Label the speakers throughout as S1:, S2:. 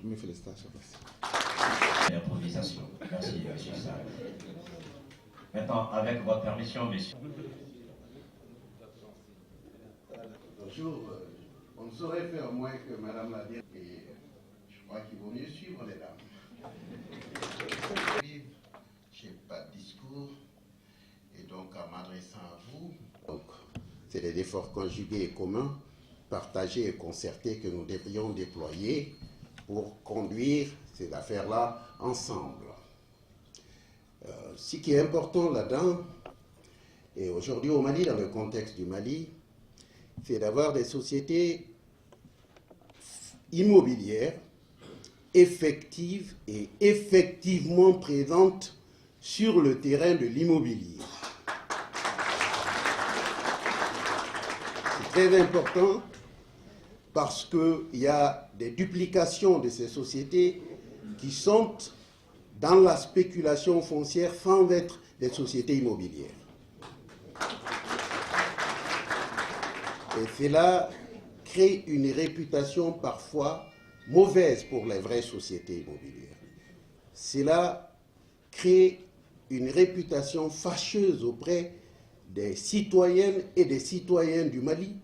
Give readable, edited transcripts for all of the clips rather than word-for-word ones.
S1: Mes félicitations.
S2: L'improvisation. Merci, monsieur Sarr. Maintenant, avec votre permission, messieurs.
S3: Bonjour. On ne saurait faire moins que Madame la dire, et je crois qu'il vaut mieux suivre les dames. Je n'ai pas de discours, et donc en m'adressant à vous, c'est des efforts conjugués et communs, partagés et concertés que nous devrions déployer pour conduire ces affaires-là ensemble. Ce qui est important là-dedans, et aujourd'hui au Mali, dans le contexte du Mali, c'est d'avoir des sociétés immobilières effectives et effectivement présentes sur le terrain de l'immobilier. C'est très important parce qu'il y a des duplications de ces sociétés qui sont dans la spéculation foncière sans être des sociétés immobilières. Et cela crée une réputation parfois mauvaise pour les vraies sociétés immobilières. Cela crée une réputation fâcheuse auprès des citoyennes et des citoyens du Mali,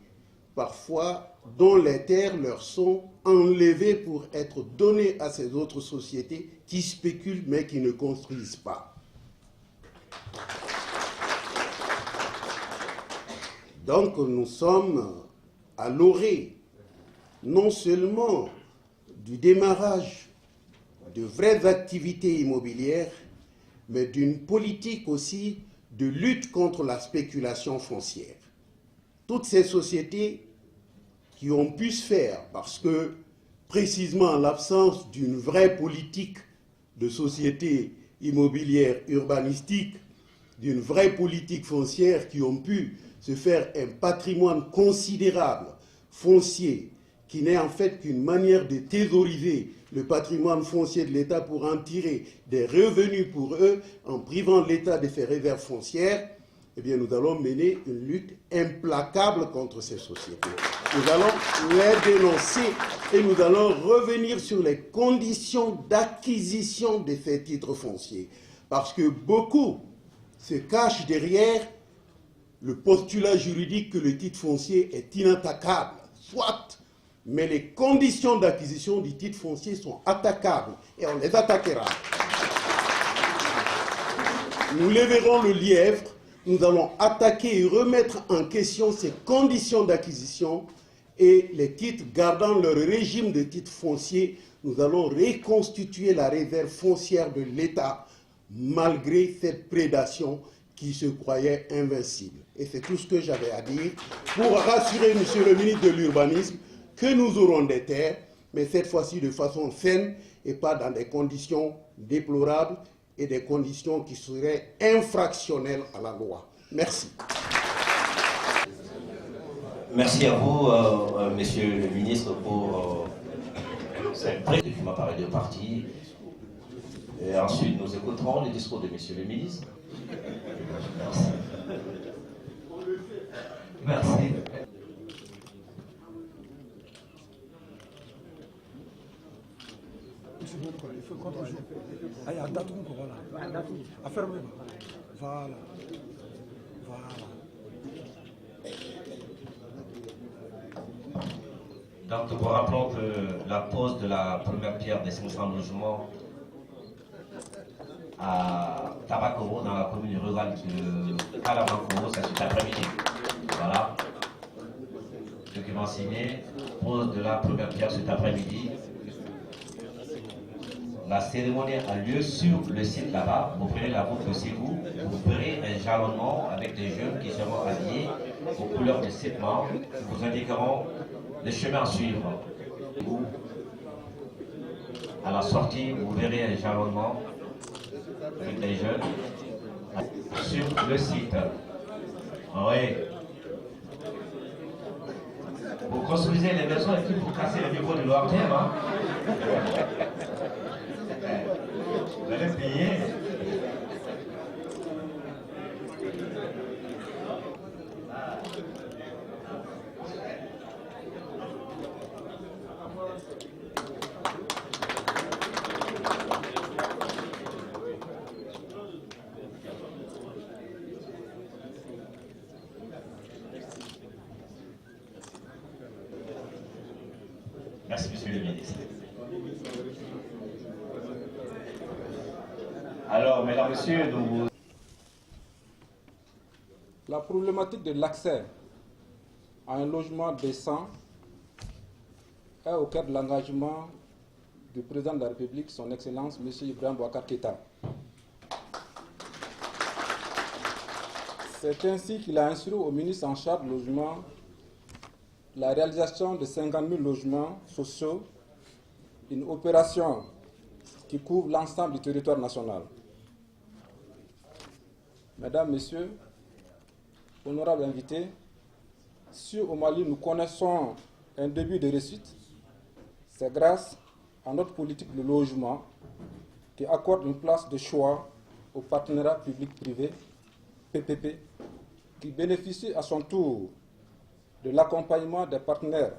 S3: parfois dont les terres leur sont enlevées pour être données à ces autres sociétés qui spéculent mais qui ne construisent pas. Donc nous sommes à l'orée non seulement du démarrage de vraies activités immobilières, mais d'une politique aussi de lutte contre la spéculation foncière. Toutes ces sociétés qui ont pu se faire parce que, précisément en l'absence d'une vraie politique de société immobilière urbanistique, d'une vraie politique foncière, qui ont pu se faire un patrimoine considérable foncier, qui n'est en fait qu'une manière de thésauriser le patrimoine foncier de l'État pour en tirer des revenus pour eux, en privant l'État de ses réserves foncières, eh bien nous allons mener une lutte implacable contre ces sociétés. Nous allons les dénoncer et nous allons revenir sur les conditions d'acquisition de ces titres fonciers. Parce que beaucoup se cachent derrière le postulat juridique que le titre foncier est inattaquable, soit, mais les conditions d'acquisition du titre foncier sont attaquables et on les attaquera. Nous lèverons le lièvre, nous allons attaquer et remettre en question ces conditions d'acquisition et les titres gardant leur régime de titres fonciers, nous allons reconstituer la réserve foncière de l'État malgré cette prédation qui se croyait invincible. Et c'est tout ce que j'avais à dire pour rassurer Monsieur le ministre de l'Urbanisme que nous aurons des terres, mais cette fois-ci de façon saine et pas dans des conditions déplorables et des conditions qui seraient infractionnelles à la loi. Merci.
S2: Merci à vous, Monsieur le ministre, pour cette prise qui m'a parlé de parti. Et ensuite, nous écouterons le discours de Monsieur le ministre. Merci. Merci.
S4: Il faut contre-jour. Ah, il y a un datum, voilà. Affermez. Voilà. Voilà.
S2: Donc, nous vous rappelons que la pose de la première pierre des 500 logements à Tabakoro, dans la commune rurale de Kalamakoro, c'est cet après-midi. Voilà. Document signé, pose de la première pierre cet après-midi. La cérémonie a lieu sur le site là-bas. Vous prenez la route de Ségou, vous verrez un jalonnement avec des jeunes qui seront habillés aux couleurs de cette membres, qui vous indiqueront le chemin à suivre. À la sortie, vous verrez un jalonnement avec des jeunes sur le site. Oui. Vous construisez les maisons et puis vous cassez le niveau de l'ORTM. Hein? Vous allez payer. Alors, mesdames, messieurs, nous...
S4: La problématique de l'accès à un logement décent est au cœur de l'engagement du président de la République, son Excellence, M. Ibrahim Boubacar Keïta. C'est ainsi qu'il a instruit au ministre en charge du logement la réalisation de 50 000 logements sociaux, une opération qui couvre l'ensemble du territoire national. Mesdames, Messieurs, honorables invités, si au Mali nous connaissons un début de réussite, c'est grâce à notre politique de logement qui accorde une place de choix au partenariat public-privé, PPP, qui bénéficie à son tour de l'accompagnement des partenaires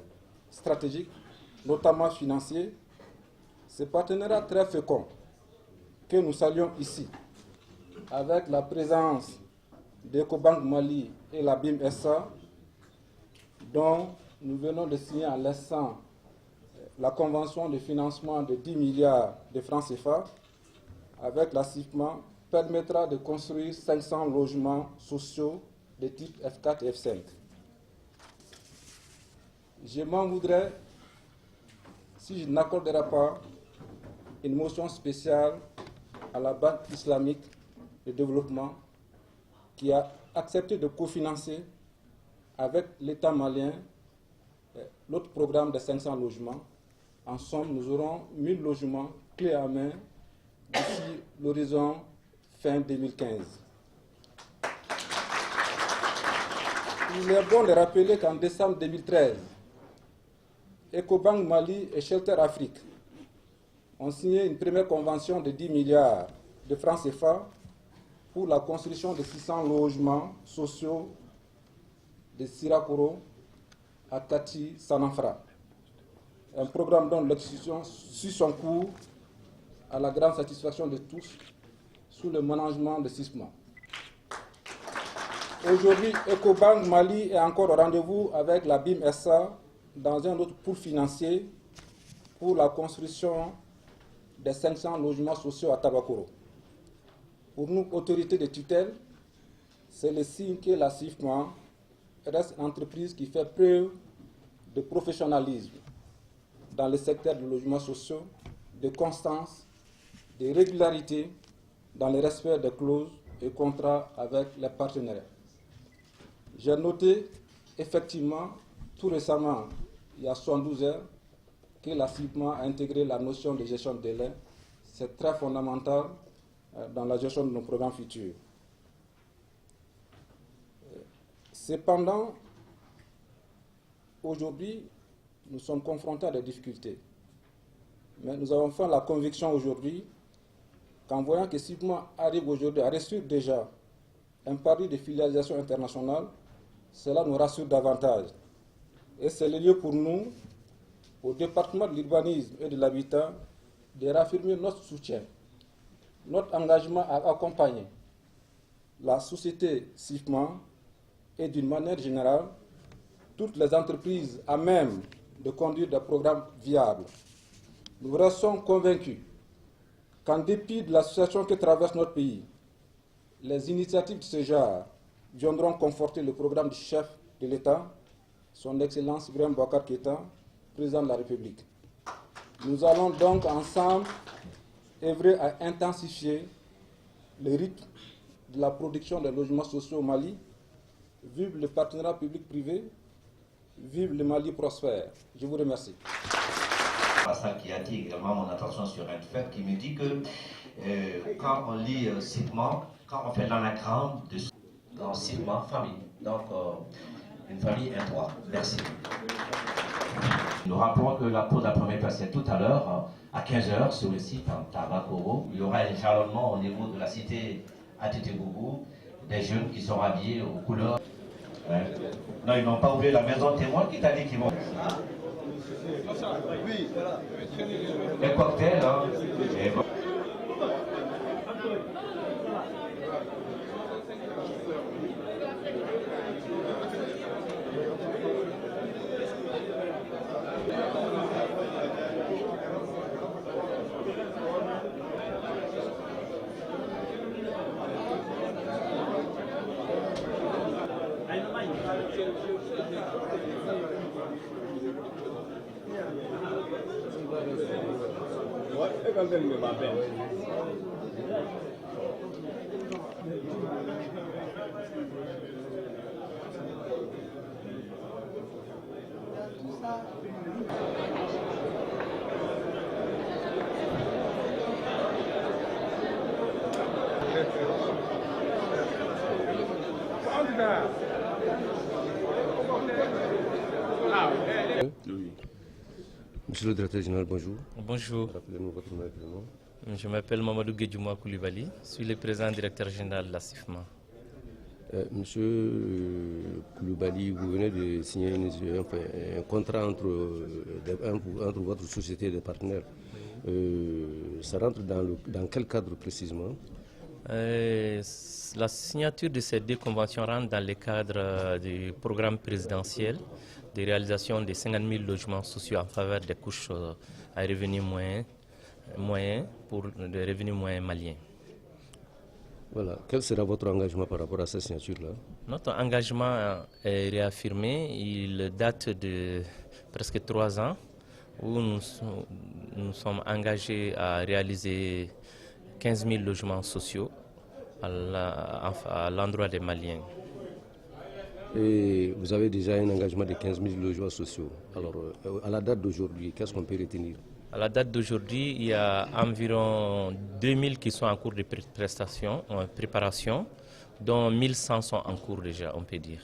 S4: stratégiques, notamment financiers. Ces partenariats très féconds que nous saluons ici, avec la présence d'Ecobank Mali et la BIM-SA, dont nous venons de signer en laissant la convention de financement de 10 milliards de francs CFA, avec la CIFMA, permettra de construire 500 logements sociaux de type F4 et F5. Je m'en voudrais si je n'accorderai pas une mention spéciale à la Banque islamique de développement qui a accepté de cofinancer avec l'État malien l'autre programme de 500 logements. En somme, nous aurons 1000 logements clés à main d'ici l'horizon fin 2015. Il est bon de rappeler qu'en décembre 2013, Ecobank Mali et Shelter Afrique ont signé une première convention de 10 milliards de francs CFA pour la construction de 600 logements sociaux de Sirakoro à Tati Sanafra. Un programme dont l'exécution suit son cours à la grande satisfaction de tous sous le management de SISMA. Aujourd'hui, Ecobank Mali est encore au rendez-vous avec la BIM-SA dans un autre pool financier pour la construction des 500 logements sociaux à Tabakoro. Pour nous, autorités de tutelle, c'est le signe que la CIFMA reste une entreprise qui fait preuve de professionnalisme dans le secteur du logement social, de constance, de régularité dans le respect des clauses et contrats avec les partenaires. J'ai noté effectivement tout récemment, il y a 72 heures, que la CIFMA a intégré la notion de gestion de délai. C'est très fondamental dans la gestion de nos programmes futurs. Cependant, aujourd'hui, nous sommes confrontés à des difficultés. Mais nous avons fait la conviction aujourd'hui qu'en voyant que CIFMA arrive aujourd'hui à réussir déjà un pari de filialisation internationale, cela nous rassure davantage. Et c'est le lieu pour nous, au département de l'urbanisme et de l'habitat, de réaffirmer notre soutien, notre engagement à accompagner la société CIFMA et d'une manière générale, toutes les entreprises à même de conduire des programmes viables. Nous restons convaincus qu'en dépit de la situation que traverse notre pays, les initiatives de ce genre viendront conforter le programme du chef de l'État, son Excellence Ibrahim Boubacar Keïta, président de la République. Nous allons donc ensemble œuvrer à intensifier le rythme de la production des logements sociaux au Mali. Vive le partenariat public-privé, vive le Mali prospère. Je vous remercie.
S2: Ça qui attire également mon attention sur un fait qui me dit que quand on lit CIFMA, quand on fait l'anagramme dans CIFMA, famille, donc une famille, un toit. Merci. Nous rappelons que la pause de la première place est tout à l'heure, à 15h, sur le site en Tabakoro. Il y aura un jalonnement au niveau de la cité Atitebougou, des jeunes qui sont habillés aux couleurs. Ouais. Non, ils n'ont pas oublié la maison témoin qui t'a dit qu'ils vont. Les cocktails, hein. Et bon.
S1: Oui. Monsieur le directeur général, bonjour.
S5: Bonjour.
S1: Rappelez-nous votre nom et prénom.
S5: Je m'appelle Mamadou Guedjouma Koulibaly, je suis le président directeur général de la CIFMA.
S1: Monsieur Koulibaly, vous venez de signer un contrat entre votre société et des partenaires. Ça rentre dans quel cadre précisément?
S5: La signature de ces deux conventions rentre dans le cadre du programme présidentiel de réalisation de 50 000 logements sociaux en faveur des couches à revenus moyens pour des revenus moyens maliens.
S1: Voilà. Quel sera votre engagement par rapport à cette signature-là?
S5: Notre engagement est réaffirmé. Il date de presque 3 ans où nous sommes engagés à réaliser 15 000 logements sociaux à l'endroit des Maliens.
S1: Et vous avez déjà un engagement de 15 000 logements sociaux. Alors, à la date d'aujourd'hui, qu'est-ce qu'on peut retenir?
S5: À la date d'aujourd'hui, il y a environ 2000 qui sont en cours de préparation, dont 1100 sont en cours déjà, on peut dire.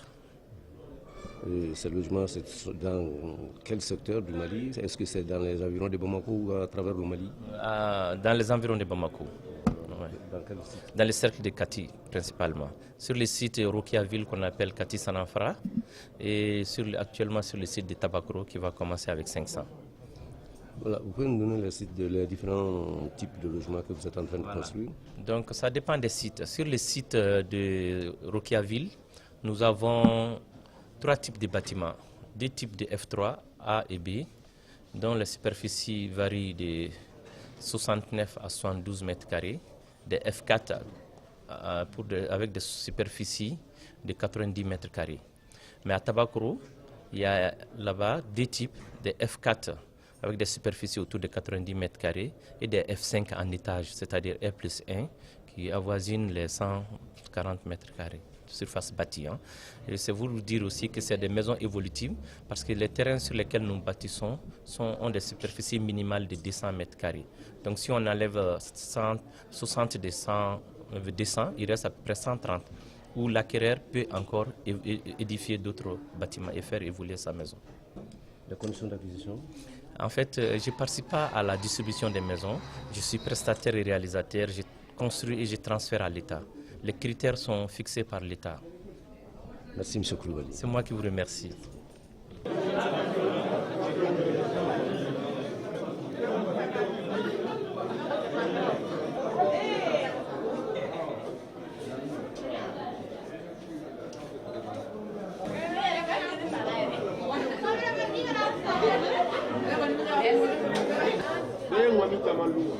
S1: Et ces logements, c'est dans quel secteur du Mali? Est-ce que c'est dans les environs de Bamako ou à travers le Mali?
S5: Dans les environs de Bamako. Ouais.
S1: Dans quel site?
S5: Dans les cercles de Kati principalement. Sur le site Rokiaville qu'on appelle Kati Sanafra et actuellement sur le site de Tabakro qui va commencer avec 500.
S1: Voilà. Vous pouvez nous donner les différents types de logements que vous êtes en train de construire?
S5: Donc ça dépend des sites. Sur le site de Rokiaville, nous avons 3 types de bâtiments. 2 types de F3, A et B, dont la superficie varie de 69 à 72 mètres carrés. Des F4 avec des superficies de 90 mètres carrés. Mais à Tabakro, il y a là-bas 2 types de F4 avec des superficies autour de 90 mètres carrés et des F5 en étage, c'est-à-dire R+1, qui avoisinent les 140 mètres carrés de surface bâtie. Et c'est vous dire aussi que c'est des maisons évolutives parce que les terrains sur lesquels nous bâtissons ont des superficies minimales de 200 mètres carrés. Donc si on enlève 60 de 100, il reste à peu près 130, où l'acquéreur peut encore édifier d'autres bâtiments et faire évoluer sa maison.
S1: Les conditions d'acquisition?
S5: En fait, je ne participe pas à la distribution des maisons. Je suis prestataire et réalisateur. Je construis et je transfère à l'État. Les critères sont fixés par l'État.
S1: Merci, M. Koulibaly.
S5: C'est moi qui vous remercie.
S6: Saya ngomong sama lu.